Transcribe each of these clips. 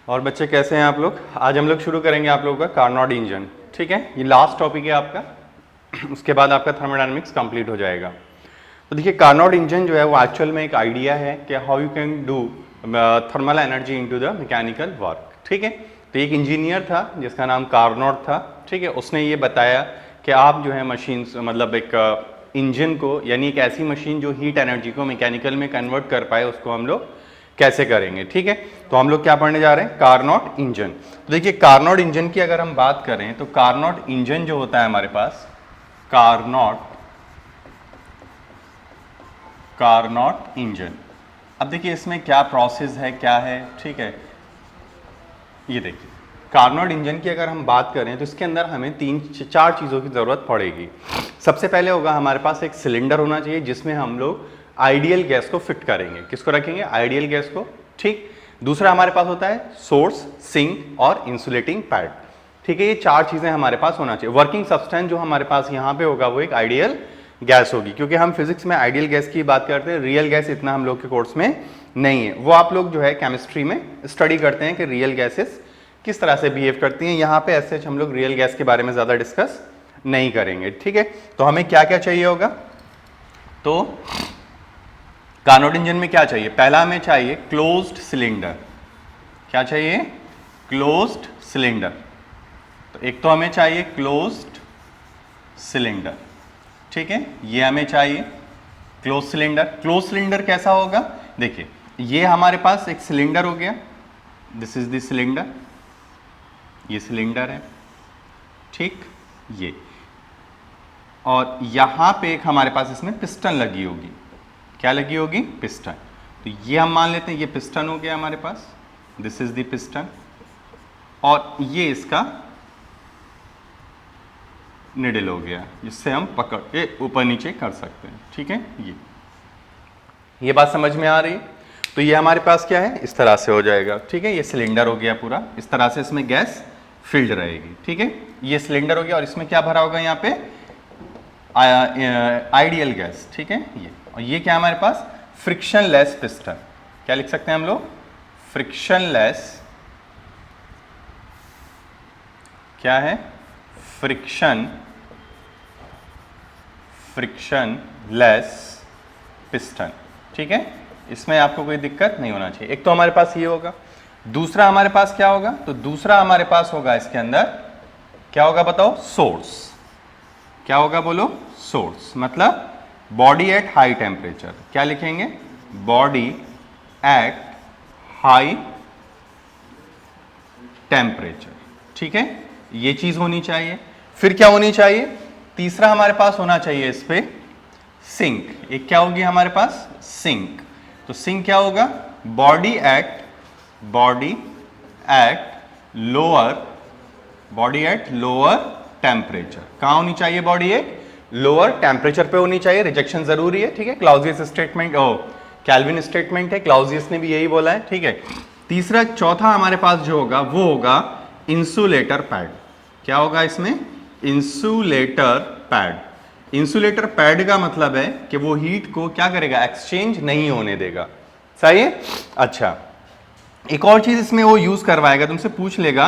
और बच्चे कैसे हैं आप लोग? आज हम लोग शुरू करेंगे आप लोगों का कार्नोट इंजन। ठीक है, ये लास्ट टॉपिक है आपका, उसके बाद आपका थर्मोडायनामिक्स कंप्लीट हो जाएगा। तो देखिए, कार्नोट इंजन जो है वो एक्चुअल में एक आइडिया है कि how you can do thermal energy into the mechanical work. ठीक है, तो एक इंजीनियर था जिसका नाम कार्नोट था। ठीक है, उसने ये बताया कि आप जो है मशीन मतलब एक इंजन को, यानी एक ऐसी मशीन जो हीट एनर्जी को मैकेनिकल में कन्वर्ट कर पाए, उसको हम लोग कैसे करेंगे। ठीक है, तो हम लोग क्या पढ़ने जा रहे हैं? Carnot engine. तो देखिए, कार्नोट इंजन की अगर हम बात करें तो कार्नोट इंजन जो होता है हमारे पास, कार्नोट इंजन। अब देखिए इसमें क्या प्रोसेस है, क्या है। ठीक है, ये देखिए कार्नोट इंजन की अगर हम बात करें तो इसके अंदर हमें 3-4 चीज़ों की ज़रूरत पड़ेगी। सबसे पहले होगा हमारे पास एक सिलेंडर होना चाहिए जिसमें हम लोग आइडियल गैस को फिट करेंगे। किसको रखेंगे? आइडियल गैस को। ठीक, दूसरा हमारे पास होता है सोर्स, सिंक और इंसुलेटिंग पैड। ठीक है, ये 4 चीज़ें हमारे पास होना चाहिए। वर्किंग सब्सटेंस जो हमारे पास यहाँ पे होगा वो एक आइडियल गैस होगी, क्योंकि हम फिजिक्स में आइडियल गैस की बात करते हैं, रियल गैस इतना हम लोग के कोर्स में नहीं है। वो आप लोग जो है केमिस्ट्री में स्टडी करते हैं कि रियल गैसेस किस तरह से बिहेव करती हैं। यहाँ पे ऐसे हम लोग रियल गैस के बारे में ज़्यादा डिस्कस नहीं करेंगे। ठीक है, तो हमें क्या क्या चाहिए होगा? तो कार्नोट इंजन में क्या चाहिए? पहला हमें चाहिए क्लोज्ड सिलेंडर। क्या चाहिए? Closed cylinder. तो एक तो हमें चाहिए क्लोज्ड सिलेंडर। ठीक है, ये हमें चाहिए क्लोज सिलेंडर। क्लोज सिलेंडर कैसा होगा? देखिए, ये हमारे पास एक सिलेंडर हो गया, दिस इज द सिलेंडर, ये सिलेंडर है। ठीक, ये, और यहां पे एक हमारे पास इसमें पिस्टन लगी होगी। क्या लगी होगी? पिस्टन। तो ये हम मान लेते हैं ये पिस्टन हो गया हमारे पास, दिस इज द पिस्टन, और ये इसका निडल हो गया जिससे हम पकड़ के ऊपर नीचे कर सकते हैं। ठीक है, ये बात समझ में आ रही? तो ये हमारे पास क्या है, इस तरह से हो जाएगा। ठीक है, ये सिलेंडर हो गया पूरा, इस तरह से इसमें गैस फिल्ड रहेगी। ठीक है, ये सिलेंडर हो गया और इसमें क्या भरा होगा? यहाँ पे आइडियल गैस। ठीक है, ये, और ये क्या हमारे पास? Frictionless piston. क्या लिख सकते हैं हम लोग? फ्रिक्शनलेस। क्या है? Frictionless piston. ठीक है, इसमें आपको कोई दिक्कत नहीं होना चाहिए। एक तो हमारे पास ये होगा। दूसरा हमारे पास क्या होगा? तो दूसरा हमारे पास होगा इसके अंदर क्या होगा बताओ? सोर्स। क्या होगा बोलो? सोर्स, मतलब बॉडी एट हाई टेम्परेचर। क्या लिखेंगे? Body at high temperature. ठीक है, ये चीज होनी चाहिए। फिर क्या होनी चाहिए? तीसरा हमारे पास होना चाहिए इस पे सिंक। एक क्या होगी हमारे पास? सिंक। तो सिंक क्या होगा? Body at lower temperature. कहां होनी चाहिए बॉडी? एट लोअर टेम्परेचर पे होनी चाहिए। रिजेक्शन जरूरी है। ठीक है, क्लाउजियस स्टेटमेंट, कैल्विन स्टेटमेंट है, क्लाउजियस ने भी यही बोला है। ठीक है, तीसरा चौथा हमारे पास जो होगा वो होगा इंसुलेटर पैड। क्या होगा इसमें? Insulator pad. इंसुलेटर पैड का मतलब है कि वो हीट को क्या करेगा? एक्सचेंज नहीं होने देगा। सही है? अच्छा, एक और चीज इसमें वो यूज करवाएगा, तुमसे पूछ लेगा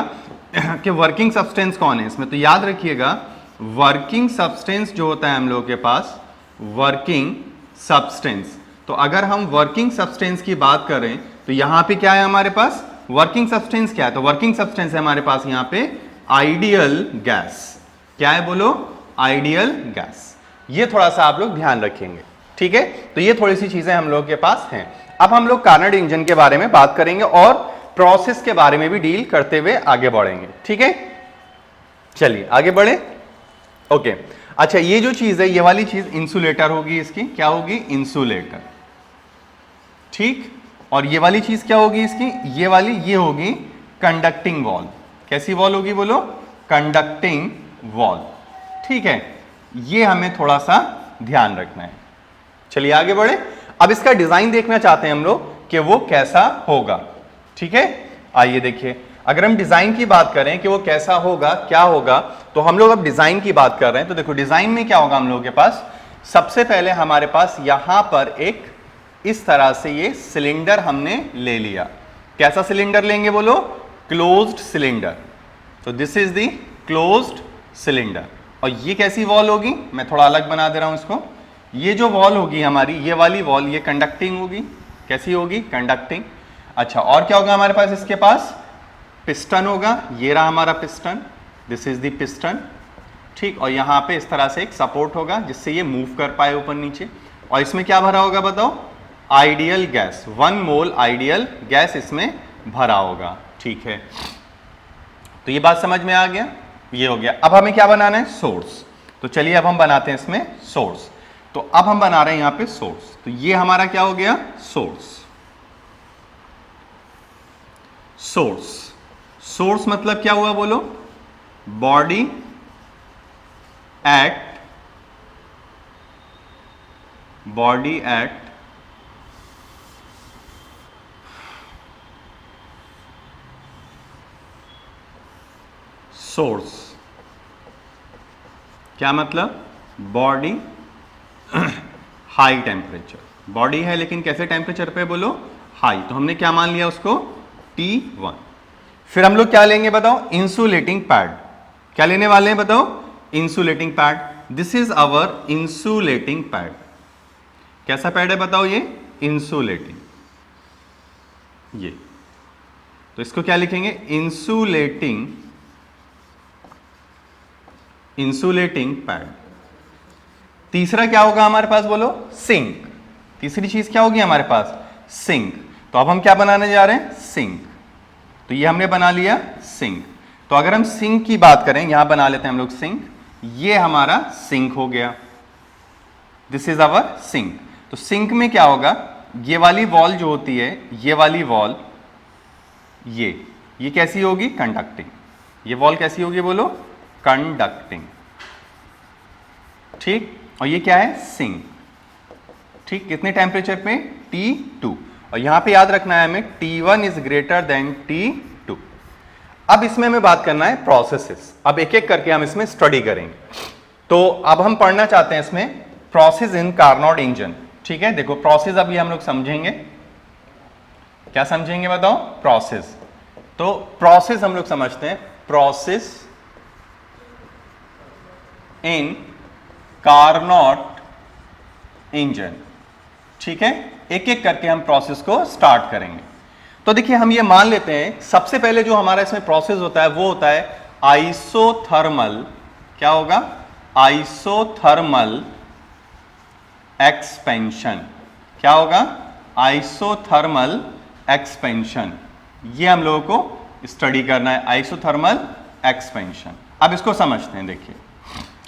कि वर्किंग सब्सटेंस कौन है इसमें। तो याद रखिएगा, वर्किंग सब्सटेंस जो होता है हम लोगों के पास, वर्किंग सब्सटेंस। तो अगर हम वर्किंग सब्सटेंस की बात करें तो यहां पे क्या है हमारे पास? वर्किंग सब्सटेंस क्या है? तो वर्किंग सब्सटेंस है हमारे पास यहां पे आइडियल गैस। क्या है बोलो? Ideal gas. ये थोड़ा सा आप लोग ध्यान रखेंगे। ठीक है, तो ये थोड़ी सी चीजें हम लोग के पास हैं। अब हम लोग कार्नोट इंजन के बारे में बात करेंगे और प्रोसेस के बारे में भी डील करते हुए आगे बढ़ेंगे। ठीक है, चलिए आगे बढ़े। ओके, अच्छा, ये जो चीज है, ये वाली चीज इंसुलेटर होगी इसकी। क्या होगी? इंसुलेटर। ठीक, और ये वाली चीज क्या होगी इसकी? ये वाली ये होगी कंडक्टिंग वॉल। कैसी वॉल होगी बोलो? Conducting wall. ठीक है, ये हमें थोड़ा सा ध्यान रखना है। चलिए आगे बढ़े। अब इसका डिजाइन देखना चाहते हैं हम लोग कि वो कैसा होगा। ठीक है, आइए देखिए, अगर हम डिजाइन की बात करें कि वो कैसा होगा, क्या होगा, तो हम लोग अब डिजाइन की बात कर रहे हैं। तो देखो डिजाइन में क्या होगा हम लोगों के पास? सबसे पहले हमारे पास यहां पर एक इस तरह से ये सिलेंडर हमने ले लिया। कैसा सिलेंडर लेंगे बोलो? Closed cylinder. तो this is the closed cylinder. और ये कैसी वॉल होगी, मैं थोड़ा अलग बना दे रहा हूं इसको। ये जो वॉल होगी हमारी, ये वाली वॉल, ये कंडक्टिंग होगी। कैसी होगी, कंडक्टिंग। अच्छा, और क्या होगा हमारे पास, इसके पास पिस्टन होगा। ये रहा हमारा piston, this is the piston, ठीक। और यहाँ पे इस तरह से एक सपोर्ट होगा जिससे ये मूव कर पाए ऊपर नीचे। और इसमें क्या भरा होगा बताओ, आइडियल गैस, 1 मोल आइडियल गैस इसमें भरा होगा, ठीक है। तो ये बात समझ में आ गया, ये हो गया। अब हमें क्या बनाना है, सोर्स। तो चलिए अब हम बनाते हैं इसमें सोर्स। तो अब हम बना रहे हैं यहां पे सोर्स। तो ये हमारा क्या हो गया, सोर्स। सोर्स, सोर्स मतलब क्या हुआ बोलो, बॉडी एट सोर्स। क्या मतलब, बॉडी हाई टेम्परेचर, बॉडी है लेकिन कैसे टेम्परेचर पे बोलो, हाई। तो हमने क्या मान लिया उसको, T1। फिर हम लोग क्या लेंगे बताओ, इंसुलेटिंग पैड। क्या लेने वाले हैं बताओ, insulating pad. This is our insulating pad. कैसा पैड है बताओ, ये इंसुलेटिंग, ये। तो इसको क्या लिखेंगे, इंसुलेटिंग पैड। तीसरा क्या होगा हमारे पास बोलो, सिंक। तीसरी चीज क्या होगी हमारे पास, सिंक। तो अब हम क्या बनाने जा रहे हैं, सिंक। तो ये हमने बना लिया सिंक। तो अगर हम सिंक की बात करें, यहां बना लेते हैं हम लोग सिंक। ये हमारा सिंक हो गया, दिस इज आवर सिंक। तो सिंक में क्या होगा, ये वाली वॉल जो होती है, ये वाली वॉल, ये कैसी होगी, कंडक्टिंग। ये वॉल कैसी होगी बोलो, कंडक्टिंग, ठीक। और ये क्या है, सिंक, ठीक। कितने टेम्परेचर पे, T2। और यहां पे याद रखना है हमें, T1 is greater than T2। अब इसमें हमें बात करना है प्रोसेसेस। अब एक एक करके हम इसमें स्टडी करेंगे। तो अब हम पढ़ना चाहते हैं इसमें प्रोसेस इन कार्नोट इंजन, ठीक है। देखो प्रोसेस अभी हम लोग समझेंगे, क्या समझेंगे बताओ, प्रोसेस। तो प्रोसेस हम लोग समझते हैं, प्रोसेस इन कार्नोट इंजन, ठीक है। एक एक करके हम प्रोसेस को स्टार्ट करेंगे। तो देखिए हम ये मान लेते हैं, सबसे पहले जो हमारा इसमें प्रोसेस होता है वो होता है आइसोथर्मल। क्या होगा, आइसोथर्मल एक्सपेंशन। क्या होगा, आइसोथर्मल एक्सपेंशन। ये हम लोगों को स्टडी करना है, आइसोथर्मल एक्सपेंशन। अब इसको समझते हैं। देखिए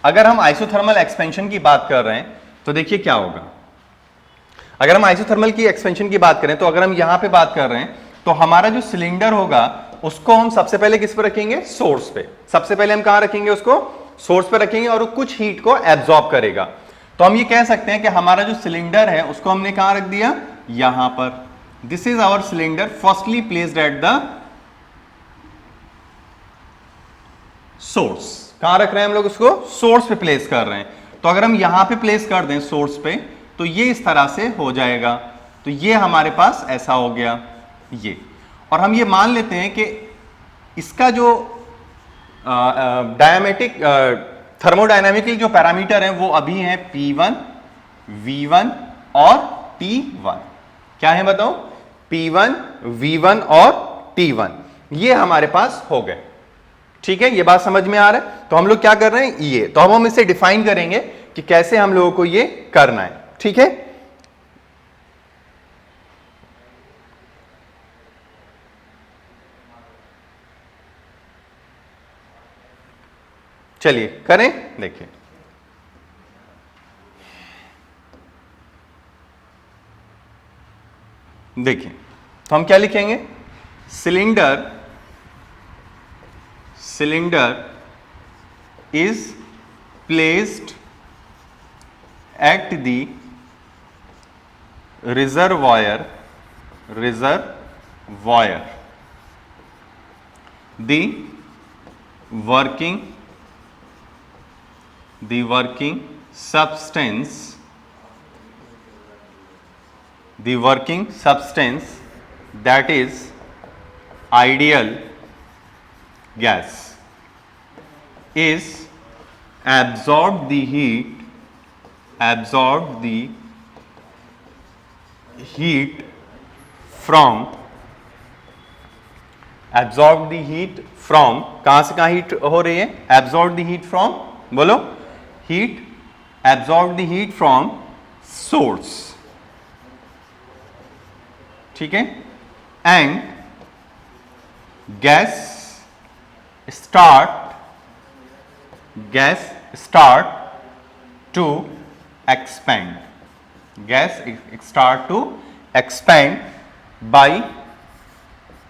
अगर हम आइसोथर्मल एक्सपेंशन की बात कर रहे हैं तो देखिए क्या होगा। अगर हम आइसोथर्मल की एक्सपेंशन की बात करें तो अगर हम यहां पे बात कर रहे हैं तो हमारा जो सिलेंडर होगा उसको हम सबसे पहले किस पे रखेंगे, सोर्स पे। सबसे पहले हम कहां रखेंगे उसको, सोर्स पे रखेंगे, और वो कुछ हीट को एब्जॉर्ब करेगा। तो हम ये कह सकते हैं कि हमारा जो सिलेंडर है उसको हमने कहां रख दिया, यहां पर। This is our cylinder firstly placed at the source. कहां रख रहे हैं हम लोग उसको, सोर्स पे प्लेस कर रहे हैं। तो अगर हम यहां पे प्लेस कर दें सोर्स पे तो ये इस तरह से हो जाएगा। तो ये हमारे पास ऐसा हो गया ये। और हम ये मान लेते हैं कि इसका जो डायमेटिक थर्मोडायनामिकल जो पैरामीटर है वो अभी है P1, V1 और T1। क्या है बताओ, P1, V1 और T1। ये हमारे पास हो गए, ठीक है। ये बात समझ में आ रहा है। तो हम लोग क्या कर रहे हैं, ये। तो अब हम इसे डिफाइन करेंगे कि कैसे हम लोगों को ये करना है, ठीक है। चलिए करें, देखिए। देखिए तो हम क्या लिखेंगे, cylinder is placed at the reservoir. The working substance that is ideal gas is absorb the heat from कहां से कहां हीट हो रही है? एब्जॉर्ब द हीट फ्रॉम, बोलो, heat absorb the heat from source, ठीक है, and gas start to expand, gas start to expand by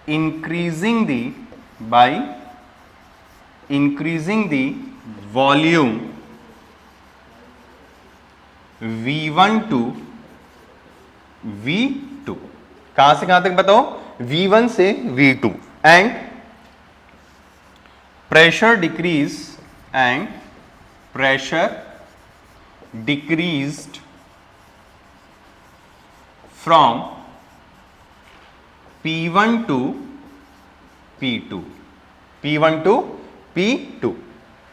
increasing the volume V1 to V2, कहां से कहां तक बताओ? V1 से V2, and pressure decreased from P1 to P2,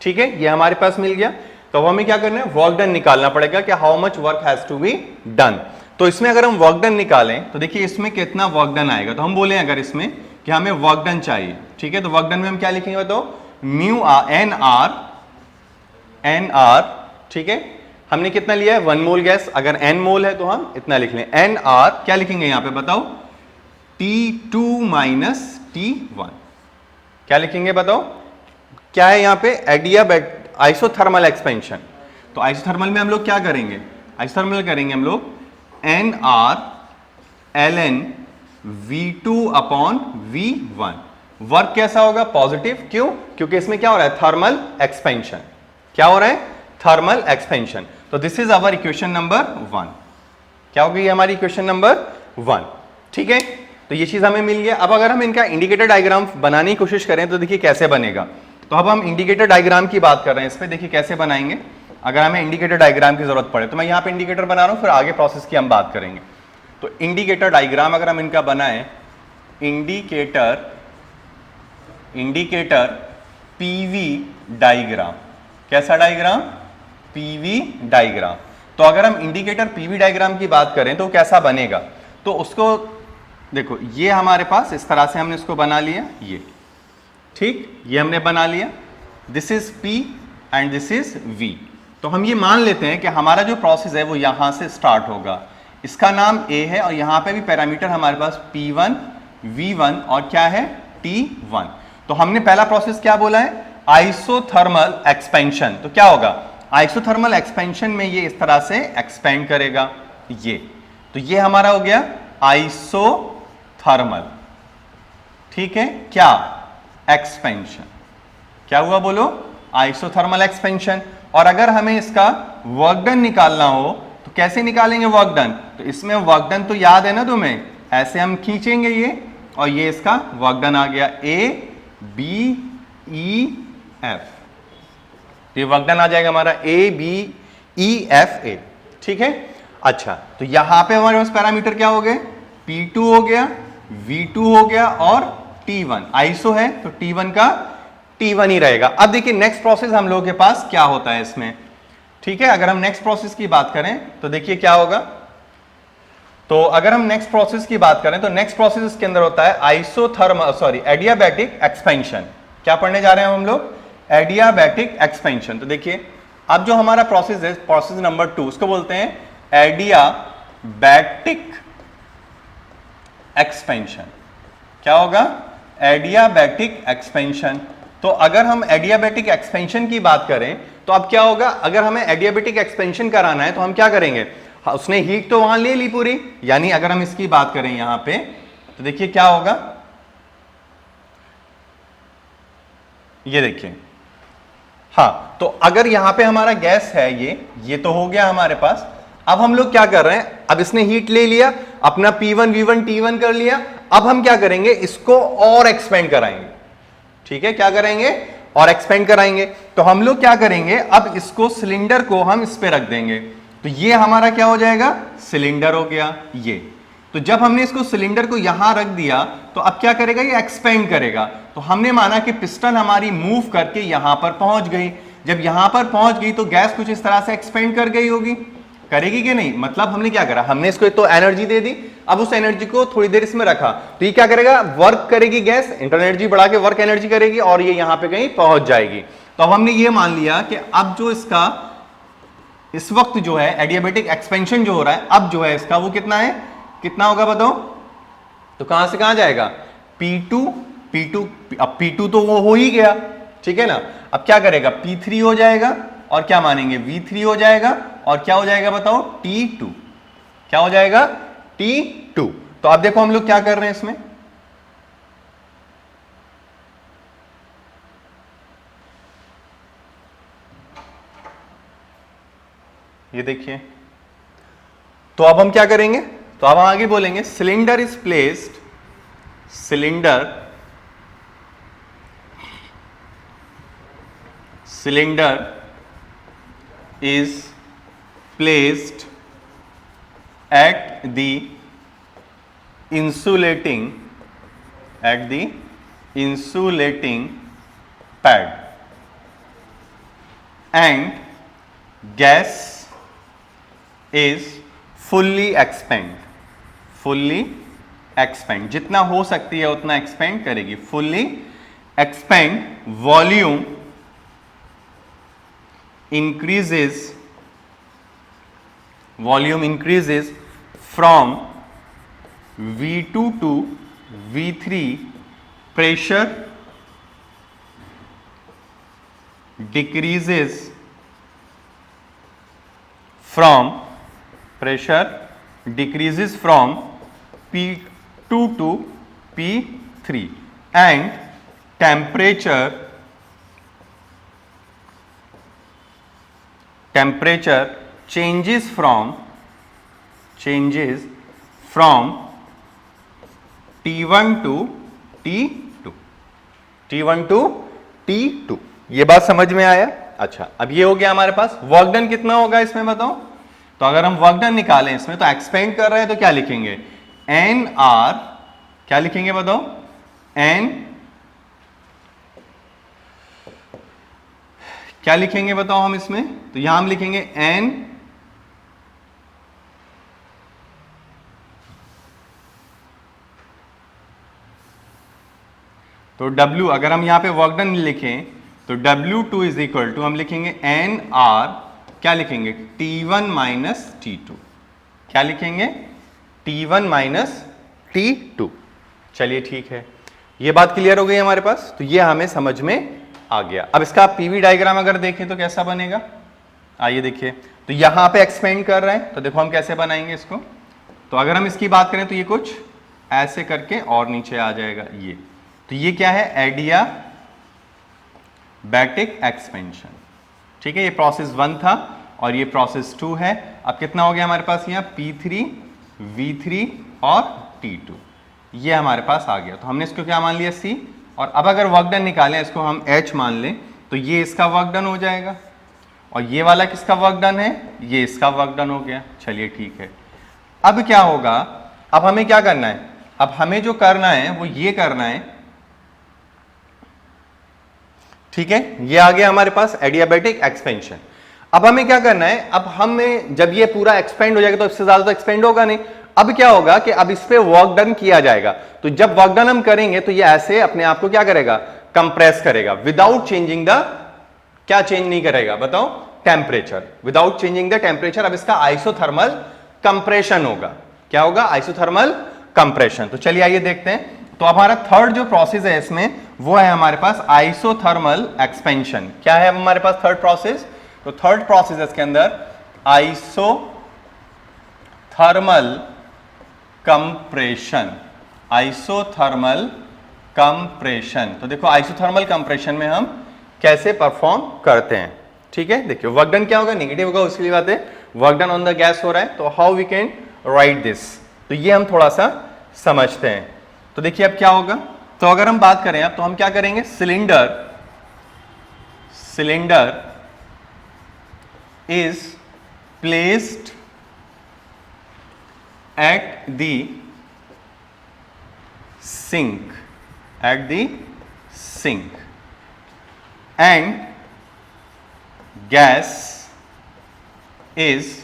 ठीक है, ये हमारे पास मिल गया। तो हमें क्या करना है? वर्क डन निकालना पड़ेगा कि how much work has to be done. तो इसमें अगर हम वर्क डन निकालें तो देखिए इसमें कितना वर्क डन आएगा। तो हम बोले अगर इसमें कि हमें वर्क डन चाहिए, ठीक है, तो वर्क डन में हम क्या लिखेंगे बताओ? म्यू एन आर, ठीक है, हमने कितना लिया है? 1 मोल गैस, अगर n मोल है तो हम इतना लिख लें, एन आर क्या लिखेंगे यहां पे बताओ? T2 माइनस T1, क्या लिखेंगे बताओ? क्या है यहां पे? Isothermal expansion. तो आइसोथर्मल में हम लोग क्या करेंगे? आइसोथर्मल करेंगे हम लोग NR ln V2 upon V1। Work कैसा होगा? पॉजिटिव। क्यों? क्योंकि इसमें क्या हो रहा है? Thermal expansion. क्या हो रहा है? Thermal expansion. तो this is our equation number 1। क्या हो गई हमारी इक्वेशन नंबर 1, ठीक है। तो ये चीज हमें मिल गया। अब अगर हम इनका इंडिकेटर डायग्राम बनाने की कोशिश करें तो देखिए कैसे बनेगा। तो अब हम इंडिकेटर डायग्राम की बात कर रहे हैं, इस पे देखिए कैसे बनाएंगे अगर हमें इंडिकेटर डायग्राम की जरूरत पड़े। तो मैं यहाँ पे इंडिकेटर बना रहा हूँ, फिर आगे प्रोसेस की हम बात करेंगे। तो इंडिकेटर डायग्राम अगर हम इनका बनाएं, इंडिकेटर पीवी डायग्राम, कैसा डायग्राम? PV diagram. तो अगर हम इंडिकेटर पीवी डायग्राम की बात करें तो कैसा बनेगा? तो उसको देखो, ये हमारे पास इस तरह से हमने इसको बना लिया, ये ठीक, ये हमने बना लिया। This is P and this is V। तो हम ये मान लेते हैं कि हमारा जो प्रोसेस है वो यहां से स्टार्ट होगा, इसका नाम A है और यहां पे भी पैरामीटर हमारे पास P1, V1 और क्या है? T1। तो हमने पहला प्रोसेस क्या बोला है? Isothermal expansion. तो क्या होगा? आइसोथर्मल एक्सपेंशन में ये इस तरह से एक्सपेंड करेगा, ये। तो ये हमारा हो गया आइसोथर्मल, ठीक है, क्या? एक्सपेंशन। क्या हुआ बोलो? Isothermal expansion. और अगर हमें इसका वर्क डन निकालना हो तो कैसे निकालेंगे वर्क डन? तो इसमें वर्क डन तो याद है ना तुम्हें, ऐसे हम खींचेंगे ये, और ये इसका वर्क डन आ गया ABEF। तो ये वर्क डन आ जाएगा हमारा ABEFA, ठीक है। अच्छा, तो यहां पे हमारे पास पैरामीटर क्या हो गए? P2 हो गया, V2 हो गया और T1। आइसो है तो T1 का T1 ही रहेगा। अब देखिए नेक्स्ट प्रोसेस हम लोगों के पास क्या होता है इसमें, ठीक है। अगर हम नेक्स्ट प्रोसेस की बात करें तो देखिए क्या होगा। तो अगर हम नेक्स्ट प्रोसेस की बात करें तो नेक्स्ट प्रोसेस इसके अंदर होता है एडियाबैटिक एक्सपेंशन। क्या पढ़ने जा रहे हैं हम लोग? Adiabatic expansion. तो देखिए अब जो हमारा प्रोसेस है, प्रोसेस नंबर 2, उसको बोलते हैं एडियाबैटिक एक्सपेंशन। क्या होगा? Adiabatic expansion. तो अगर हम एडियाबैटिक एक्सपेंशन की बात करें तो अब क्या होगा? अगर हमें एडियाबैटिक एक्सपेंशन कराना है तो हम क्या करेंगे? उसने हीट तो वहां ले ली पूरी, यानी अगर हम इसकी बात करें यहां पे तो देखिए क्या होगा, ये देखिए, हाँ। तो अगर यहां पे हमारा गैस है, ये तो हो गया हमारे पास। अब हम लोग क्या कर रहे हैं? अब इसने हीट ले लिया, अपना P1 V1 T1 कर लिया। अब हम क्या करेंगे? इसको और एक्सपेंड कराएंगे, ठीक है। क्या करेंगे? और एक्सपेंड कराएंगे। तो हम लोग क्या करेंगे? अब इसको, सिलेंडर को हम इस पे रख देंगे। तो ये हमारा क्या हो जाएगा? सिलेंडर हो गया। तो जब हमने इसको सिलेंडर को यहां रख दिया तो अब क्या करेगा, ये एक्सपेंड करेगा। तो हमने माना कि पिस्टन हमारी मूव करके यहां पर पहुंच गई। जब यहां पर पहुंच गई तो गैस कुछ इस तरह से एक्सपेंड कर गई होगी, करेगी कि नहीं? मतलब हमने क्या करा, हमने इसको तो एनर्जी दे दी, अब उस एनर्जी को थोड़ी देर इसमें रखा तो ये क्या करेगा, वर्क करेगी, गैस इंटरनल एनर्जी बढ़ा के वर्क एनर्जी करेगी और ये यहां पे कहीं पहुंच जाएगी। तो अब हमने ये मान लिया कि अब जो इसका इस वक्त जो है एडियाबैटिक एक्सपेंशन जो हो रहा है, अब जो है इसका वो कितना है, कितना होगा बताओ? तो कहां से कहां जाएगा, P2 P2, अब P2 तो वो हो ही गया, ठीक है ना। अब क्या करेगा, P3 हो जाएगा और क्या मानेंगे, V3 हो जाएगा और क्या हो जाएगा बताओ, T2। क्या हो जाएगा, T2। तो अब देखो हम लोग क्या कर रहे हैं इसमें, ये देखिए। तो अब हम क्या करेंगे, तो अब हम आगे बोलेंगे cylinder is placed, cylinder is placed at the insulating pad and gas is fully expand, जितना हो सकती है उतना एक्सपेंड करेगी, fully expand, volume increases from V2 to V3, pressure decreases from P2 to P3 and temperature changes from T1 to T2। ये बात समझ में आया? अच्छा, अब ये हो गया हमारे पास। वर्क डन कितना होगा इसमें बताओ? तो अगर हम वर्क डन निकालें इसमें, तो एक्सपेंड कर रहे हैं तो क्या लिखेंगे, एन आर, क्या लिखेंगे बताओ, एन, क्या लिखेंगे बताओ हम इसमें? तो यहां हम लिखेंगे एन तो W, अगर हम यहां पे वर्क डन लिखें तो W2 इज इक्वल टू हम लिखेंगे एन आर, क्या लिखेंगे, T1 माइनस T2। क्या लिखेंगे, T1 माइनस T2। चलिए ठीक है, ये बात क्लियर हो गई हमारे पास। तो ये हमें समझ में आ गया। अब इसका पीवी डायग्राम अगर देखें तो कैसा बनेगा, आइए देखिए। तो यहां पे एक्सपेंड कर रहे हैं तो देखो हम कैसे बनाएंगे इसको। तो अगर हम इसकी बात करें तो ये कुछ ऐसे करके और नीचे आ जाएगा ये। तो ये क्या है, एडियाबैटिक एक्सपेंशन, ठीक है। ये प्रोसेस 1 था और ये प्रोसेस 2 है। अब कितना हो गया हमारे पास यहाँ, P3, V3 और T2, ये हमारे पास आ गया। तो हमने इसको क्या मान लिया, C। और अब अगर वर्क डन निकालें, इसको हम H मान लें, तो ये इसका वर्क डन हो जाएगा और ये वाला किसका वर्क डन है, ये इसका वर्क डन हो गया। चलिए ठीक है, अब क्या होगा, अब हमें क्या करना है, अब हमें जो करना है वो ये करना है, ठीक है। ये आ गया हमारे पास एडियाबैटिक एक्सपेंशन। अब हमें क्या करना है, अब हमें जब ये पूरा एक्सपेंड हो जाएगा तो इससे ज्यादा तो एक्सपेंड होगा नहीं। अब क्या होगा कि अब इस पे वर्क डन किया जाएगा। तो जब वर्क डन हम करेंगे तो ये ऐसे अपने आप को क्या करेगा, कंप्रेस करेगा, विदाउट चेंजिंग द, क्या चेंज नहीं करेगा बताओ, temperature, without changing the temperature. अब इसका आइसोथर्मल कंप्रेशन होगा। क्या होगा, आइसोथर्मल कंप्रेशन। तो चलिए आइए देखते हैं। तो हमारा थर्ड जो प्रोसेस है इसमें वो है हमारे पास आइसोथर्मल एक्सपेंशन। क्या है हमारे पास थर्ड प्रोसेस, तो थर्ड प्रोसेस इसके अंदर आइसोथर्मल कंप्रेशन, तो देखो आइसोथर्मल कंप्रेशन में हम कैसे परफॉर्म करते हैं, ठीक है। देखिए वर्क डन क्या होगा, नेगेटिव होगा, उसके लिए बात है, work done on the gas हो रहा है। तो how we can write this, तो ये हम थोड़ा सा समझते हैं। तो देखिए अब क्या होगा, तो अगर हम बात करें अब, तो हम क्या करेंगे, cylinder is placed at the sink, at the sink, and gas is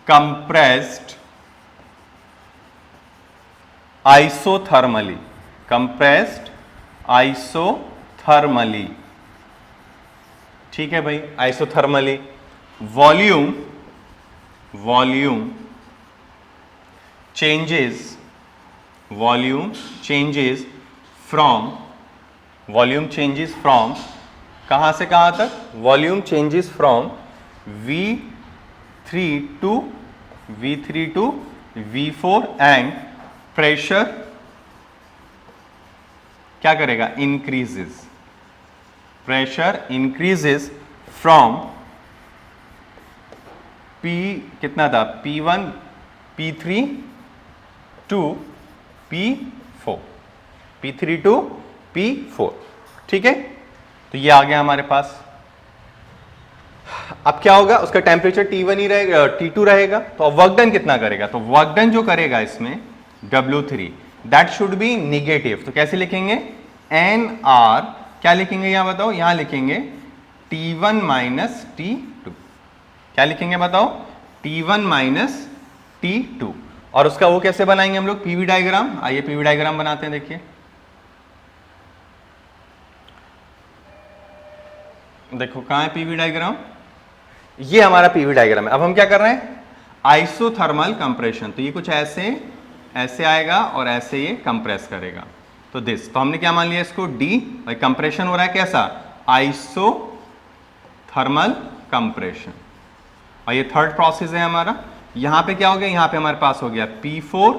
compressed isothermally, compressed isothermally, ठीक है भाई, isothermally. volume changes from कहां से कहां तक? Volume changes from V3 to V4 and pressure क्या करेगा? Increases. Pressure increases from P कितना था? P1 P3 to P4, P3 to P4, ठीक है. तो ये आ गया हमारे पास. अब क्या होगा? उसका टेम्परेचर T1 ही रहेगा, T2 रहेगा. तो अब वर्क डन कितना करेगा? तो वर्क डन जो करेगा इसमें W3, that should be negative. तो कैसे लिखेंगे? NR क्या लिखेंगे यहां बताओ? यहां लिखेंगे T1 माइनस T2. क्या लिखेंगे बताओ? T1 minus T2. और उसका वो कैसे बनाएंगे हम लोग? PV diagram. आइए पीवी डायग्राम बनाते हैं. देखिए देखो कहां है पीवी डायग्राम? ये हमारा पीवी डायग्राम है. अब हम क्या कर रहे हैं? Isothermal compression. तो ये कुछ ऐसे आएगा और ऐसे ये कंप्रेस करेगा. तो दिस, तो हमने क्या मान लिया इसको? डी. भाई कंप्रेशन हो रहा है कैसा? Isothermal compression. और ये थर्ड प्रोसेस है हमारा. यहां पे क्या हो गया? यहां पे हमारे पास हो गया P4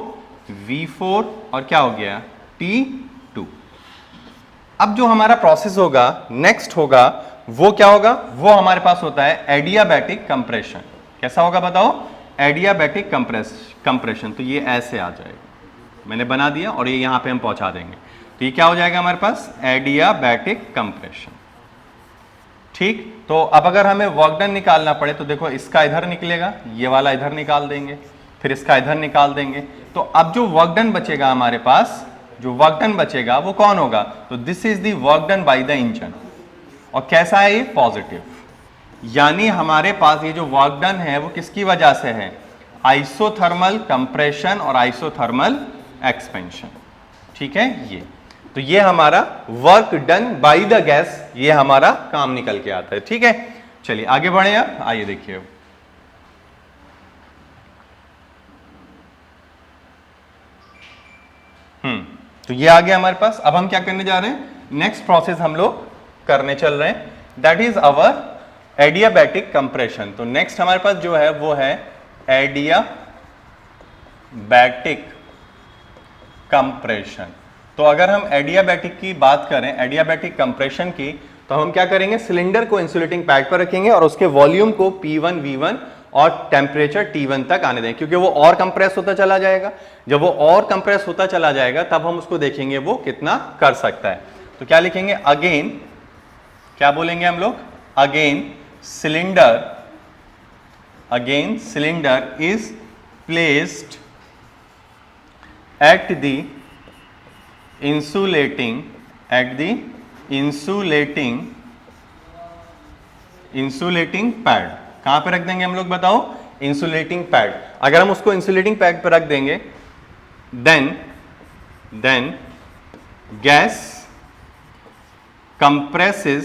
V4 और क्या हो गया? T2. अब जो हमारा प्रोसेस होगा नेक्स्ट होगा वो क्या होगा? वो हमारे पास होता है एडियाबैटिक कंप्रेशन. कैसा होगा बताओ? Adiabatic compression. तो ये ऐसे आ जाएगा, मैंने बना दिया और ये यहां पे हम पहुंचा देंगे. तो ये क्या हो जाएगा हमारे पास? Adiabatic compression. ठीक. तो अब अगर हमें वर्क डन निकालना पड़े तो देखो इसका इधर निकलेगा, ये वाला इधर निकाल देंगे, फिर इसका इधर निकाल देंगे. तो अब जो वर्क डन बचेगा हमारे पास, जो वर्क डन बचेगा वो कौन होगा? तो this is the work done by the engine. और कैसा है ये? पॉजिटिव. यानी हमारे पास ये जो वर्क डन है वो किसकी वजह से है? आइसोथर्मल कंप्रेशन और आइसोथर्मल एक्सपेंशन. ठीक है. ये तो ये हमारा work done bye the gas, ये हमारा काम निकल के आता है. ठीक है. चलिए आगे बढ़े. आप आइए देखिए. तो ये आ गया हमारे पास. अब हम क्या करने जा रहे हैं? नेक्स्ट प्रोसेस हम लोग करने चल रहे हैं, that is our adiabatic compression. तो नेक्स्ट हमारे पास जो है वो है एडियाबैटिक कंप्रेशन. तो अगर हम एडियाबैटिक की बात करें, एडियाबैटिक कंप्रेशन की, तो हम क्या करेंगे? सिलेंडर को इंसुलेटिंग पैड पर रखेंगे और उसके वॉल्यूम को P1 V1 और टेम्परेचर T1 तक आने दें, क्योंकि वो और कंप्रेस होता चला जाएगा. जब वो और कंप्रेस होता चला जाएगा तब हम उसको देखेंगे वो कितना कर सकता है. तो क्या लिखेंगे? अगेन क्या बोलेंगे हम लोग? Again cylinder is placed at the insulating pad. कहां पे रख देंगे हम लोग बताओ? Insulating pad. अगर हम उसको इंसुलेटिंग पैड पर रख देंगे then gas compresses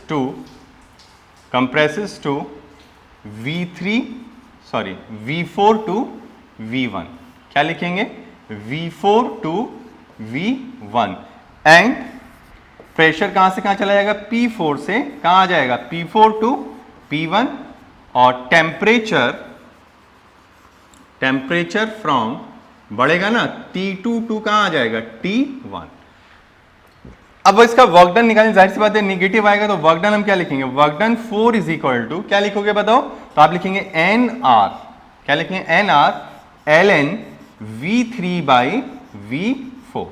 to V4 to V1. क्या लिखेंगे? V4 to V1. And pressure कहां से कहां चला जाएगा? P4 से कहां आ जाएगा? P4 to P1. और टेम्परेचर फ्रॉम बढ़ेगा ना, T2 टू कहां आ जाएगा? T1. अब इसका वर्क डन निकालने, जाहिर सी बात है निगेटिव आएगा, तो वर्क डन हम क्या लिखेंगे? Work done 4 is equal to क्या लिखोगे बताओ? तो आप लिखेंगे NR. क्या लिखेंगे? NR ln V3 by V4.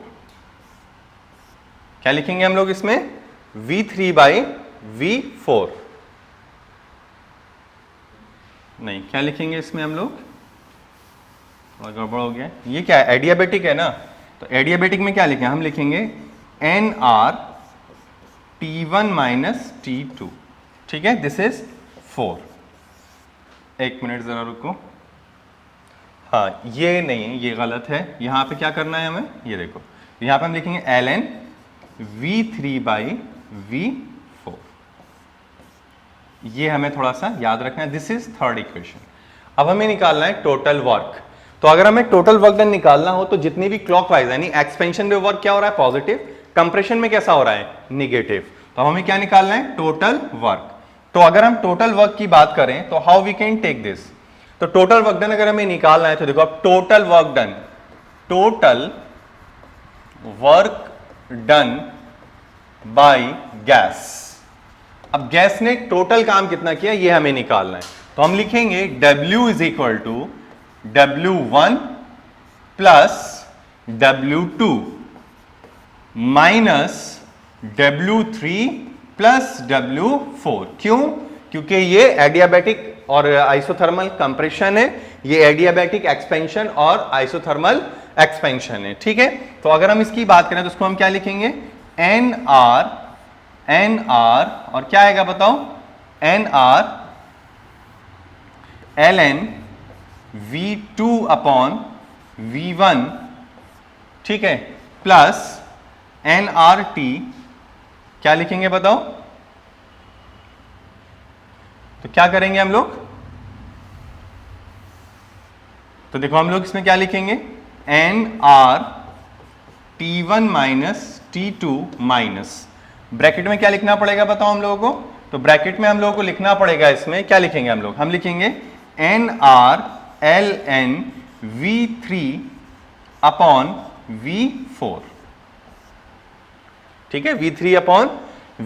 क्या लिखेंगे हम लोग इसमें? V3 by V4. नहीं, क्या लिखेंगे इसमें हम लोग, थोड़ा गड़बड़ हो गया, ये क्या है, एडियाबेटिक है ना, तो एडियाबेटिक में क्या लिखें, हम लिखेंगे N R T1 minus T2, ठीक है, दिस इज 4। एक मिनट जरा रुको, हाँ ये नहीं है, ये गलत है, यहां पे क्या करना है हमें, ये देखो यहां पे हम लिखेंगे ln V3 बाई V4, ये हमें थोड़ा सा याद रखना है, दिस इज थर्ड इक्वेशन। अब हमें निकालना है टोटल वर्क, तो अगर हमें टोटल वर्क डन निकालना हो तो जितनी भी क्लॉकवाइज यानी एक्सपेंशन में वर्क क्या हो रहा है, पॉजिटिव, कंप्रेशन में कैसा हो रहा है, निगेटिव, तो हमें क्या निकालना है, टोटल वर्क। तो अगर हम टोटल वर्क की बात करें तो how we can take this, तो टोटल वर्क डन अगर हमें निकालना है तो देखो अब total work done, total work done by gas, अब गैस ने टोटल काम कितना किया ये हमें निकालना है, तो हम लिखेंगे W is equal to W1 plus W2 minus W3 plus W4, क्यों, क्योंकि ये एडियाबैटिक और आइसोथर्मल कंप्रेशन है, ये एडियाबैटिक एक्सपेंशन और आइसोथर्मल एक्सपेंशन है, ठीक है। तो अगर हम इसकी बात करें तो उसको हम क्या लिखेंगे, एन आर और क्या आएगा बताओ, N R ln V2 upon V1, ठीक है, प्लस एन आर टी, क्या लिखेंगे बताओ, तो क्या करेंगे हम लोग, तो देखो हम लोग इसमें क्या लिखेंगे, N R T1 minus T2 minus, bracket में क्या लिखना पड़ेगा बताओ हम लोगों को, तो ब्रैकेट में हम लोगों को लिखना पड़ेगा, इसमें क्या लिखेंगे हम लोग, हम लिखेंगे N R ln V3 upon V4, ठीक है, V3 अपॉन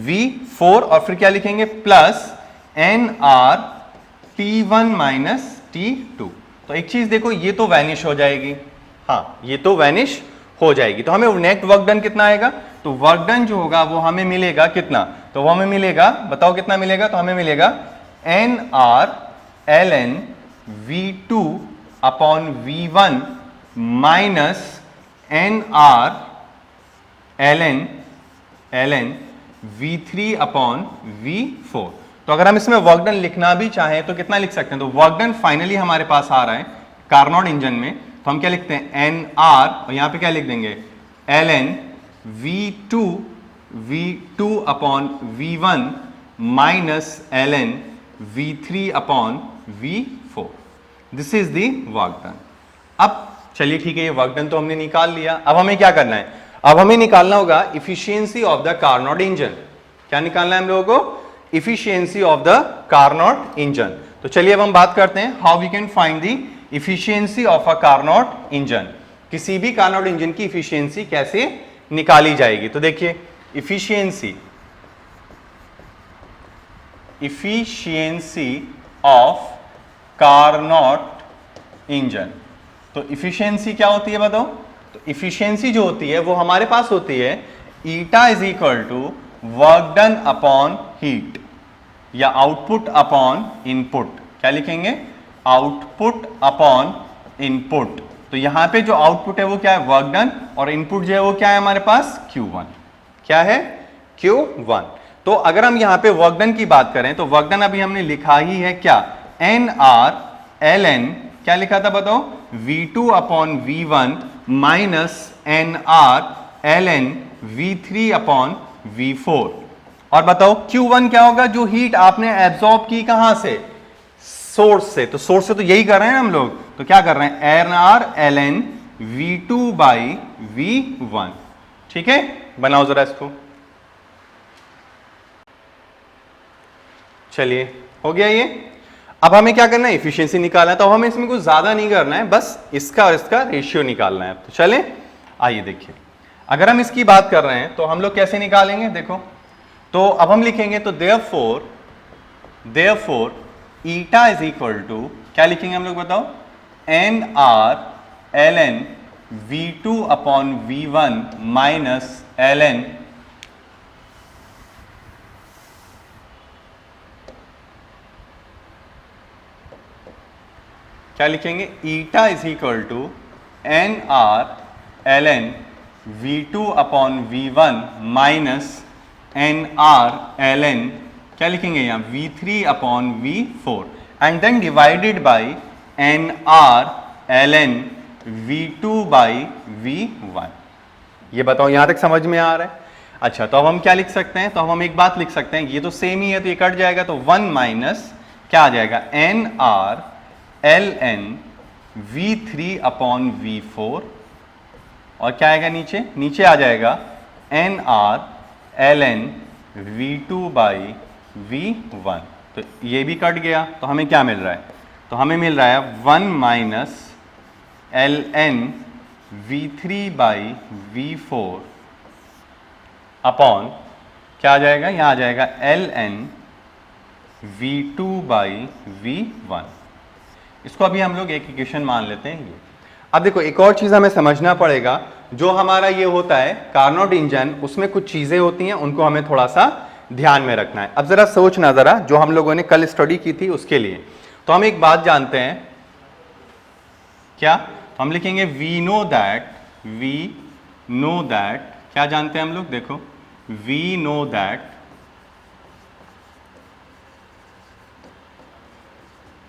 V4, और फिर क्या लिखेंगे, plus N R T1 minus T2, तो एक चीज देखो ये तो वैनिश हो जाएगी, हाँ ये तो वैनिश हो जाएगी, तो हमें नेट वर्क डन कितना आएगा, तो वर्क डन जो होगा वो हमें मिलेगा कितना, तो वो हमें मिलेगा, बताओ कितना मिलेगा, तो हमें मिलेगा N R ln V2 upon V1 minus N R ln V3 upon V4, तो अगर हम इसमें वर्क डन लिखना भी चाहें तो कितना लिख सकते हैं, तो वर्क डन फाइनली हमारे पास आ रहा है कार्नोट इंजन में, तो हम क्या लिखते हैं, एन आर और यहां पे क्या लिख देंगे, ln V2 upon V1 minus ln V3 upon V4, this is the work done. अब चलिए ठीक है, ये वर्क डन तो हमने निकाल लिया, अब हमें क्या करना है, अब हमें निकालना होगा efficiency of the Carnot engine, क्या निकालना है हम लोगों को, efficiency of the Carnot engine. तो चलिए अब हम बात करते हैं how we can find the efficiency of a Carnot engine, किसी भी कार्नोट इंजन की इफिशियंसी कैसे निकाली जाएगी, तो देखिए इफिशियंसी ऑफ कार्नोट इंजन, तो इफिशियंसी क्या होती है बताओ, तो इफिशियंसी जो होती है वो हमारे पास होती है eta is equal to work done upon heat या आउटपुट अपॉन इनपुट, क्या लिखेंगे, आउटपुट अपॉन इनपुट, तो यहां पे जो आउटपुट है वो क्या है, वर्क डन, और इनपुट जो है वो क्या है हमारे पास, Q1, क्या है, Q1। तो अगर हम यहां पे वर्क डन की बात करें तो वर्क डन अभी हमने लिखा ही है क्या, एन आर ln, क्या लिखा था बताओ, V2 upon V1 minus N R ln V3 upon V4, और बताओ Q1 क्या होगा, जो हीट आपने एब्जॉर्ब की कहां से, सोर्स से, तो सोर्स से तो यही कर रहे हैं हम लोग, तो क्या कर रहे हैं, N R ln V2 by V1, ठीक है, बनाओ जरा इसको, चलिए हो गया ये। अब हमें क्या करना है, इफिशियंसी निकालना है, तो हमें इसमें कुछ ज्यादा नहीं करना है, बस इसका और इसका रेशियो निकालना है, तो चलें आइए देखिए, अगर हम इसकी बात कर रहे हैं तो हम लोग कैसे निकालेंगे, देखो तो अब हम लिखेंगे, तो therefore eta is equal to, क्या लिखेंगे हम लोग बताओ, N R ln V2 upon V1 minus ln क्या लिखेंगे, eta is equal to N R L N V2 upon V1 minus N R L N, क्या लिखेंगे यहाँ, V3 upon V4 and then divided by N R L N V2 by V1। ये बताओ यहां तक समझ में आ रहा है? अच्छा, तो अब हम क्या लिख सकते हैं, तो अब हम एक बात लिख सकते हैं, ये तो सेम ही है तो ये कट जाएगा, तो 1 माइनस क्या आ जाएगा, N R L N V3 upon V4 और क्या आएगा नीचे, नीचे आ जाएगा N R L N V2 by V1। तो ये भी कट गया, तो हमें क्या मिल रहा है, तो हमें मिल रहा है 1 minus L N V3 by V4 upon क्या आ जाएगा, यहाँ आ जाएगा L N V2 by V1। इसको अभी हम लोग एक इक्वेशन मान लेते हैं ये। अब देखो एक और चीज़ हमें समझना पड़ेगा, जो हमारा ये होता है कार्नोट इंजन, उसमें कुछ चीज़ें होती हैं, उनको हमें थोड़ा सा ध्यान में रखना है। अब ज़रा सोचना ज़रा, जो हम लोगों ने कल स्टडी की थी उसके लिए, तो हम एक बात जानते हैं क्या, तो हम लिखेंगे वी नो दैट, क्या जानते हैं हम लोग, देखो वी नो दैट,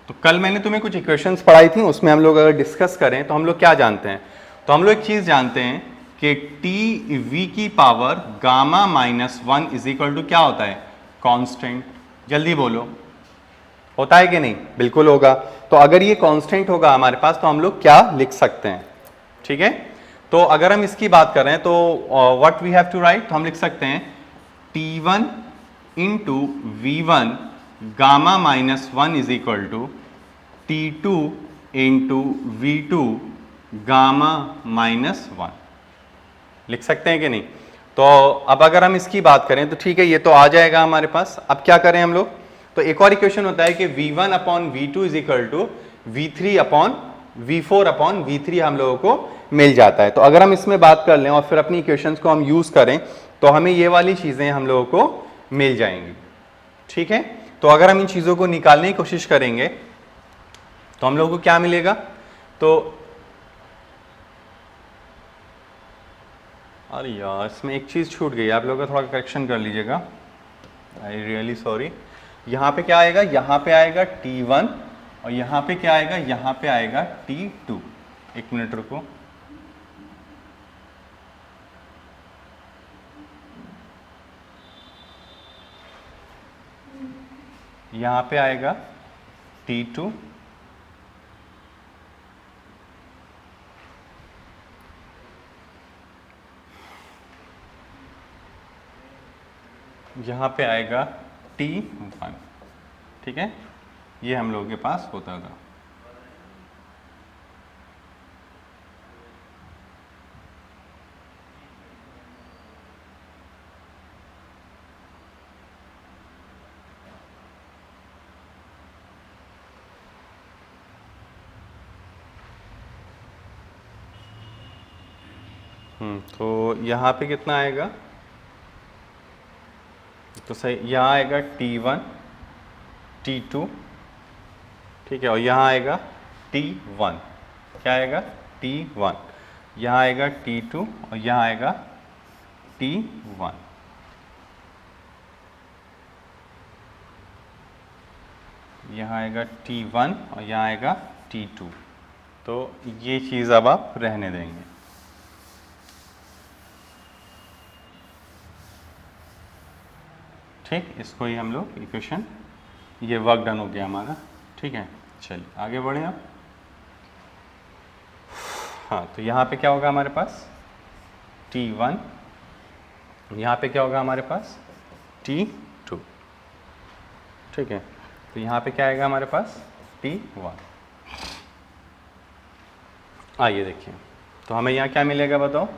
तो कल मैंने तुम्हें कुछ इक्वेशंस पढ़ाई थी, उसमें हम लोग अगर डिस्कस करें तो हम लोग क्या जानते हैं, तो हम लोग एक चीज जानते हैं कि टी वी की power gamma minus 1 is equal to क्या होता है, कांस्टेंट। जल्दी बोलो, होता है कि नहीं, बिल्कुल होगा। तो अगर ये कांस्टेंट होगा हमारे पास तो हम लोग क्या लिख सकते हैं, ठीक है। तो अगर हम इसकी बात करें तो what we have to write, तो हम लिख सकते हैं T1 into V1 gamma minus 1 is equal to T2 into V2 gamma minus 1, लिख सकते हैं कि नहीं। तो अब अगर हम इसकी बात करें तो ठीक है, ये तो आ जाएगा हमारे पास। अब क्या करें हम लोग, तो एक और इक्वेशन होता है कि V1 upon V2 is equal to V3 upon V4 upon V3 हम लोगों को मिल जाता है। तो अगर हम इसमें बात कर लें और फिर अपनी इक्वेशंस को हम यूज करें तो हमें ये वाली चीजें हम लोगों को मिल जाएंगी, ठीक है। तो अगर हम इन चीजों को निकालने की कोशिश करेंगे तो हम लोगों को क्या मिलेगा, तो अरे यार इसमें एक चीज छूट गई, आप लोगों का थोड़ा करेक्शन कर लीजिएगा, आई रियली सॉरी। यहाँ पे क्या आएगा, यहाँ पे आएगा T1 और यहाँ पे क्या आएगा, यहाँ पे आएगा T2। एक मिनट रुको, यहाँ पे आएगा T2 यहाँ पे आएगा T1, ठीक है। ये हम लोगों के पास होता था। तो यहाँ पे कितना आएगा, तो सही यहाँ आएगा T1 T2, ठीक है, और यहाँ आएगा T1, क्या आएगा T1, यहाँ आएगा T2 और यहाँ आएगा T1। यहाँ आएगा T1 और यहाँ आएगा T2। तो ये चीज़ अब आप रहने देंगे, ठीक। इसको ही हम लोग इक्वेशन, ये वर्क डन हो गया हमारा, ठीक है। चलिए आगे बढ़े आप। हाँ, तो यहाँ पे क्या होगा हमारे पास T1, यहाँ पे क्या होगा हमारे पास T2, ठीक है। तो यहाँ पे क्या आएगा हमारे पास T1। आइए देखिए, तो हमें यहाँ क्या मिलेगा बताओ,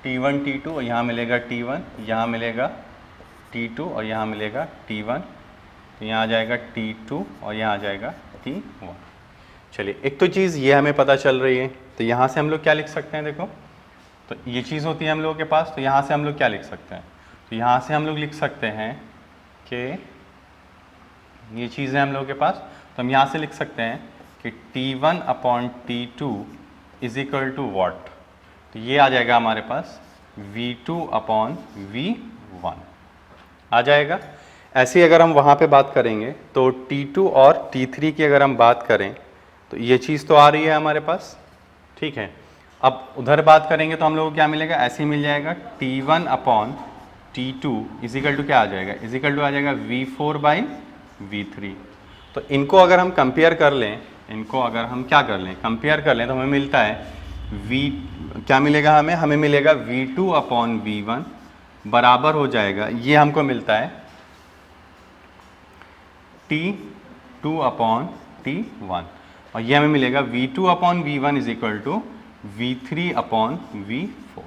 T1 T2 और यहाँ मिलेगा T1, यहाँ मिलेगा T2 और यहाँ मिलेगा T1, तो यहाँ आ जाएगा T2 और यहाँ आ जाएगा T1। चलिए एक तो चीज़ ये हमें पता चल रही है, तो यहाँ से हम लोग क्या लिख सकते हैं, देखो तो ये चीज़ होती है हम लोगों के पास, तो यहाँ से हम लोग क्या लिख सकते हैं, तो यहाँ से हम लोग लिख सकते हैं कि ये चीज़ है हम लोगों के पास, तो हम यहाँ से लिख सकते हैं कि T1 upon T2 is equal to what, तो ये आ जाएगा हमारे पास V2 अपॉन V1 आ जाएगा। ऐसे ही अगर हम वहाँ पे बात करेंगे तो T2 और T3 की अगर हम बात करें तो ये चीज़ तो आ रही है हमारे पास, ठीक है। अब उधर बात करेंगे तो हम लोग को क्या मिलेगा, ऐसे ही मिल जाएगा T1 upon T2 is equal to क्या आ जाएगा, इज इक्वल टू आ जाएगा V4 बाई V3। तो इनको अगर हम कंपेयर कर लें, इनको अगर हम क्या कर लें, कंपेयर कर लें, तो हमें मिलता है क्या मिलेगा हमें, हमें मिलेगा V2 अपॉन V1 बराबर हो जाएगा, ये हमको मिलता है T2 अपॉन T1 और ये हमें मिलेगा V2 upon V1 is equal to V3 upon V4,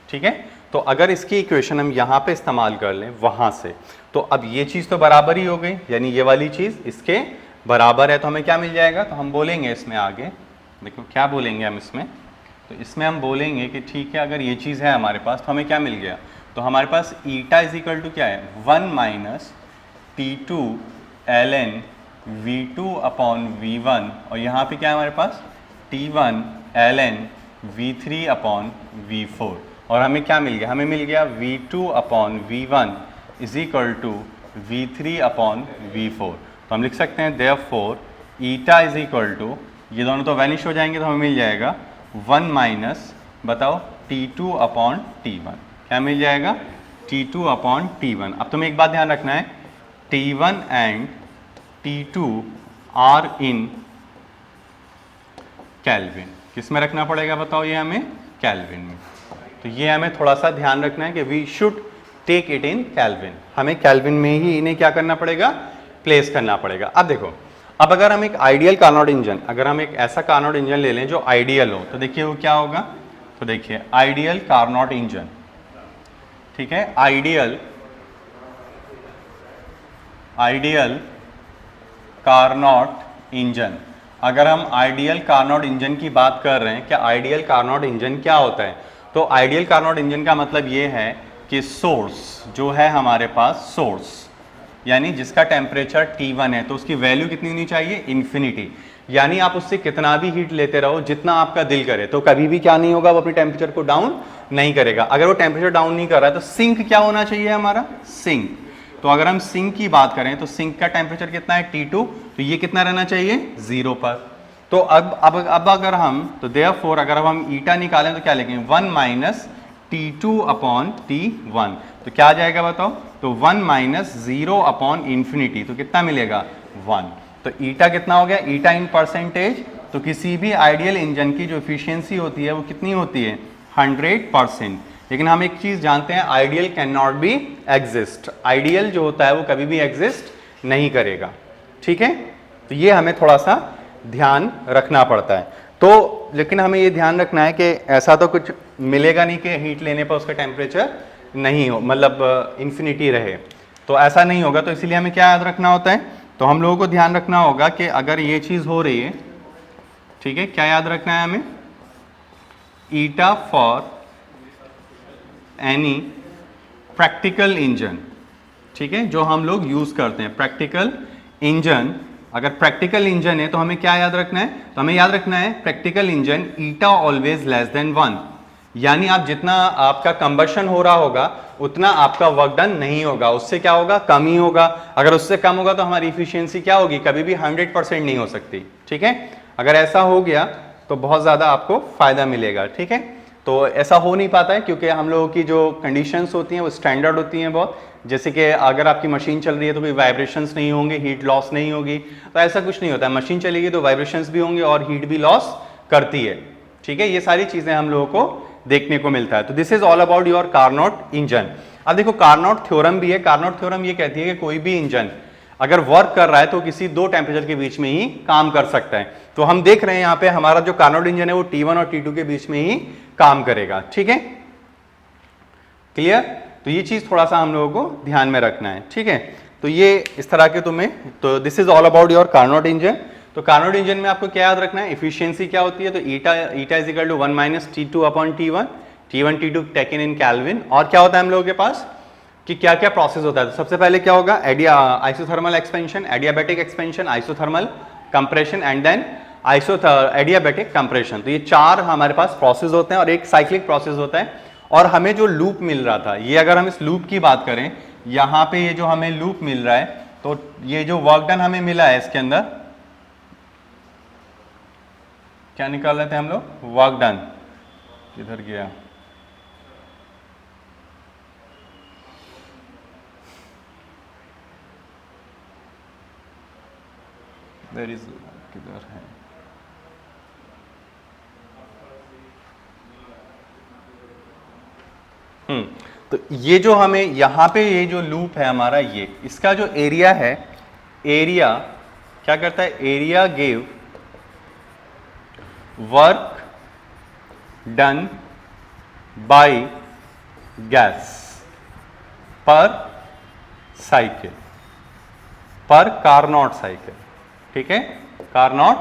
ठीक है। तो अगर इसकी इक्वेशन हम यहाँ पे इस्तेमाल कर लें वहाँ से, तो अब ये चीज़ तो बराबर ही हो गई, यानी ये वाली चीज़ इसके बराबर है, तो हमें क्या मिल जाएगा, तो हम बोलेंगे इसमें आगे, देखो क्या बोलेंगे हम इसमें, तो इसमें हम बोलेंगे कि ठीक है अगर ये चीज़ है हमारे पास तो हमें क्या मिल गया, तो हमारे पास ईटा इज इक्वल टू क्या है 1 minus T2 ln V2 upon V1 और यहाँ पे क्या है हमारे पास T1 ln V3 upon V4 और हमें क्या मिल गया, हमें मिल गया V2 upon V1 is equal to V3 upon V4। तो हम लिख सकते हैं therefore eta is equal to, ये दोनों तो वैनिश हो जाएंगे तो हमें मिल जाएगा 1 माइनस बताओ T2 अपॉन T1, क्या मिल जाएगा T2 अपॉन T1। अब तुम्हें एक बात ध्यान रखना है, T1 and T2 are in kelvin, किस में रखना पड़ेगा बताओ, ये हमें केल्विन में। तो ये हमें थोड़ा सा ध्यान रखना है कि we should take it in Kelvin, हमें केल्विन में ही इन्हें क्या करना पड़ेगा, प्लेस करना पड़ेगा। अब देखो, अब अगर हम एक आइडियल कार्नोट इंजन, अगर हम एक ऐसा कार्नोट इंजन ले लें जो आइडियल हो, तो देखिए वो क्या होगा, तो देखिए आइडियल कार्नोट इंजन, ठीक है, आइडियल कार्नोट इंजन। अगर हम आइडियल कार्नोट इंजन की बात कर रहे हैं, क्या आइडियल कार्नोट इंजन क्या होता है, तो आइडियल कार्नोट इंजन का मतलब ये है कि सोर्स जो है हमारे पास, सोर्स यानी जिसका टेम्परेचर T1 है तो उसकी वैल्यू कितनी होनी चाहिए, इन्फिनिटी, यानी आप उससे कितना भी हीट लेते रहो जितना आपका दिल करे, तो कभी भी क्या नहीं होगा, वो अपने टेम्परेचर को डाउन नहीं करेगा। अगर वो टेम्परेचर डाउन नहीं कर रहा है तो सिंक क्या होना चाहिए हमारा, सिंक। तो अगर हम सिंक की बात करें तो सिंक का टेम्परेचर कितना है T2, तो ये कितना रहना चाहिए 0 पर। तो अब अगर हम, तो देयरफॉर अगर अब हम ईटा निकालें तो क्या लिखेंगे 1 माइनस T2 अपॉन T1, तो क्या आ जाएगा बताओ, तो 1 माइनस 0 अपॉन इन्फिनिटी, तो कितना मिलेगा 1। तो ईटा कितना हो गया, ईटा इन परसेंटेज, तो किसी भी आइडियल इंजन की जो एफिशिएंसी होती है वो कितनी होती है 100%। लेकिन हम एक चीज जानते हैं, ideal can not be exist, ideal जो होता है वो कभी भी एग्जिस्ट नहीं करेगा, ठीक है। तो ये हमें थोड़ा सा ध्यान रखना पड़ता है। तो लेकिन हमें ये ध्यान रखना है कि ऐसा तो कुछ मिलेगा नहीं कि हीट लेने पर उसका टेम्परेचर नहीं हो, मतलब इन्फिनिटी रहे, तो ऐसा नहीं होगा। तो इसीलिए हमें क्या याद रखना होता है, तो हम लोगों को ध्यान रखना होगा कि अगर ये चीज़ हो रही है, ठीक है, क्या याद रखना है हमें, ईटा फॉर एनी प्रैक्टिकल इंजन, ठीक है, जो हम लोग यूज़ करते हैं प्रैक्टिकल इंजन। अगर प्रैक्टिकल इंजन है तो हमें क्या याद रखना है, तो हमें याद रखना है प्रैक्टिकल इंजन ईटा ऑलवेज लेस देन 1, यानी आप जितना आपका कंबशन हो रहा होगा उतना आपका वर्क डन नहीं होगा, उससे क्या होगा, कम ही होगा। अगर उससे कम होगा तो हमारी इफिशियंसी क्या होगी, कभी भी 100% नहीं हो सकती, ठीक है। अगर ऐसा हो गया तो बहुत ज़्यादा आपको फायदा मिलेगा, ठीक है। तो ऐसा हो नहीं पाता है क्योंकि हम लोगों की जो कंडीशंस होती हैं वो स्टैंडर्ड होती हैं बहुत, जैसे कि अगर आपकी मशीन चल रही है तो कोई वाइब्रेशंस नहीं होंगे, हीट लॉस नहीं होगी, तो ऐसा कुछ नहीं होता है। मशीन चलेगी तो वाइब्रेशंस भी होंगे और हीट भी लॉस करती है, ठीक है। ये सारी चीज़ें हम लोगों को देखने को मिलता है। तो this is all about your Carnot engine. अब देखो कार्नोट थ्योरम भी है, कार्नोट थ्योरम ये कहती है कि कोई भी इंजन अगर वर्क कर रहा है तो किसी दो टेम्परेचर के बीच में ही काम कर सकता है। तो हम देख रहे हैं यहाँ पे हमारा जो कार्नोट इंजन है वो T1 और T2 के बीच में ही काम करेगा, ठीक है, क्लियर। तो ये चीज थोड़ा सा हम लोगों को ध्यान में रखना है, ठीक है। तो ये इस तरह के तुम्हें, तो this is all about your Carnot engine. तो कार्नोट इंजन में आपको क्या याद रखना है, एफिशिएंसी क्या होती है, तो eta is equal to 1 minus T2 upon T1, T1 T2 taken in Kelvin. और क्या होता है हम लोगों के पास कि क्या क्या प्रोसेस होता है। तो सबसे पहले क्या होगा, isothermal expansion, adiabatic expansion, isothermal compression and then adiabatic compression. तो ये 4 हमारे पास प्रोसेस होते हैं और एक साइक्लिक प्रोसेस होता है। और हमें जो लूप मिल रहा था, ये अगर हम इस लूप की बात करें, यहाँ पे ये जो हमें लूप मिल रहा है, तो ये जो वर्क डन हमें मिला है इसके अंदर क्या निकाल रहे थे हम लोग, वर्क डन किधर गया, देयर इज किधर है, तो ये जो हमें यहां पे ये जो लूप है हमारा, ये इसका जो एरिया है, एरिया क्या करता है, area give work done by gas पर साइकिल, पर कार्नोट साइकिल, ठीक है, कार्नोट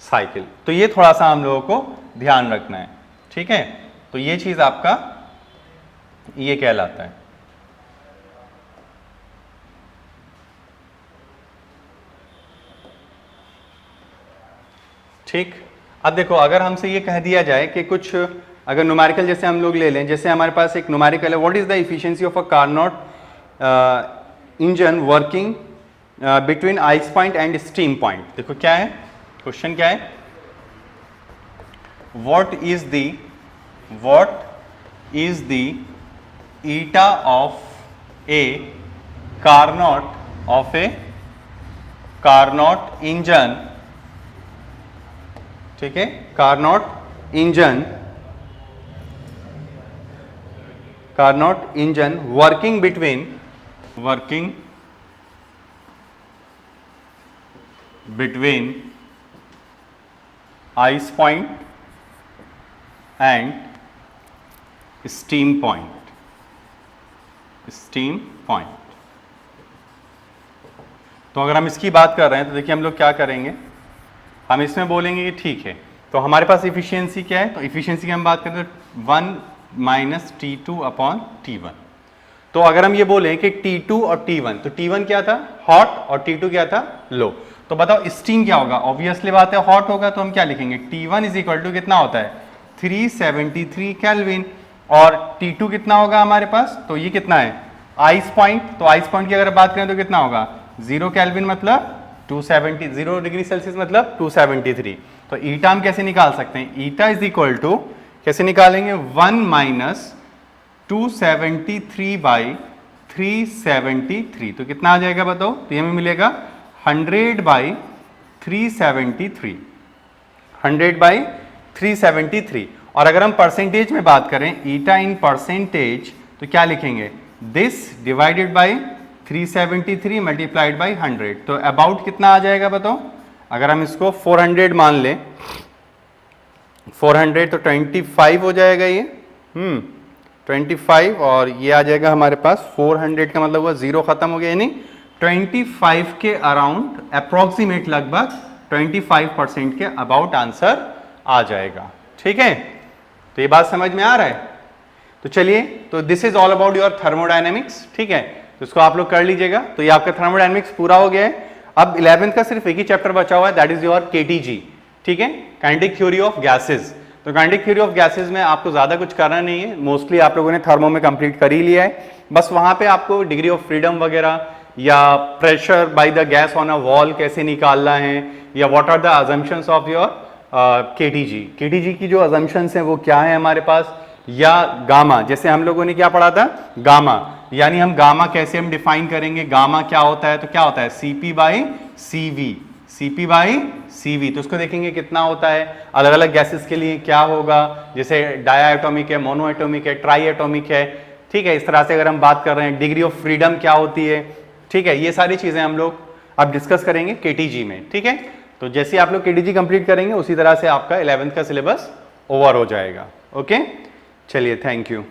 साइकिल। तो ये थोड़ा सा हम लोगों को ध्यान रखना है, ठीक है। तो ये चीज आपका ये कहलाता है। ठीक, अब देखो अगर हमसे ये कह दिया जाए कि कुछ अगर न्यूमेरिकल जैसे हम लोग ले लें, जैसे हमारे पास एक न्यूमेरिकल है, what is the efficiency of a Carnot engine working between ice point and steam point. देखो क्या है क्वेश्चन, क्या है, what is the eta of a Carnot engine, ठीक है, Carnot engine working between ice point and steam point, तो अगर हम इसकी बात कर रहे हैं तो देखिए हम लोग क्या करेंगे, हम इसमें बोलेंगे कि ठीक है, तो हमारे पास इफिशियंसी क्या है, तो इफिशियंसी की हम बात करें तो 1 माइनस T2 अपॉन T1। तो अगर हम ये बोलें कि T2 और T1, तो T1 क्या था, हॉट, और T2 क्या था, लो। तो बताओ स्टीम क्या होगा, ऑब्वियसली बात है हॉट होगा, तो हम क्या लिखेंगे, T1 इज इक्वल टू कितना होता है 373 केल्विन, और T2 कितना होगा हमारे पास, तो ये कितना है आइस पॉइंट, तो आइस पॉइंट की अगर बात करें तो कितना होगा 0 केल्विन मतलब 270, 0 डिग्री सेल्सियस मतलब 273। तो ईटा हम कैसे निकाल सकते हैं, ईटा इज इक्वल टू कैसे निकालेंगे, 1 माइनस 273 बाई 373, तो कितना आ जाएगा बताओ, तो ये हमें मिलेगा 100 बाई 373, 100 बाई 373। और अगर हम परसेंटेज में बात करें, ईटा इन परसेंटेज, तो क्या लिखेंगे, this divided by 373 multiplied by 100, तो अबाउट कितना आ जाएगा बताओ, अगर हम इसको 400 मान लें, 400 तो 25 हो जाएगा ये, 25, और ये आ जाएगा हमारे पास 400 का मतलब हुआ 0 खत्म हो गया, यानी 25 के अराउंड अप्रोक्सीमेट, लगभग 25% के अबाउट आंसर आ जाएगा, ठीक है। तो ये बात समझ में आ रहा है, तो चलिए, तो this is all about your thermodynamics, ठीक है, तो इसको आप लोग कर लीजिएगा। तो ये आपका थर्मोडायनेमिक्स पूरा हो गया है। अब 11th का सिर्फ एक ही चैप्टर बचा हुआ है, दैट इज योर KTG, ठीक है, काइनेटिक थ्योरी ऑफ गैसेस। तो काइनेटिक थ्योरी ऑफ गैसेस में आपको ज्यादा कुछ करना नहीं है, मोस्टली आप लोगों ने थर्मो में कंप्लीट कर ही लिया है, बस वहां पे आपको डिग्री ऑफ फ्रीडम वगैरह या pressure by the gas on a wall कैसे निकालना है, या what are the assumptions of your KTG की जो अजम्पशंस हैं वो क्या है हमारे पास, या गामा, जैसे हम लोगों ने क्या पढ़ा था, गामा, यानी हम गामा कैसे हम डिफाइन करेंगे, गामा क्या होता है, तो क्या होता है CP बाई CV, तो उसको देखेंगे कितना होता है, अलग अलग गैसेस के लिए क्या होगा, जैसे डायटोमिक है, मोनोएटोमिक है, ट्राई एटोमिक है, ठीक है, इस तरह से अगर हम बात कर रहे हैं, डिग्री ऑफ फ्रीडम क्या होती है, ठीक है, ये सारी चीजें हम लोग अब डिस्कस करेंगे KTG में, ठीक है। तो जैसे आप लोग KTG कंप्लीट करेंगे उसी तरह से आपका 11th का सिलेबस ओवर हो जाएगा, ओके। चलिए, थैंक यू।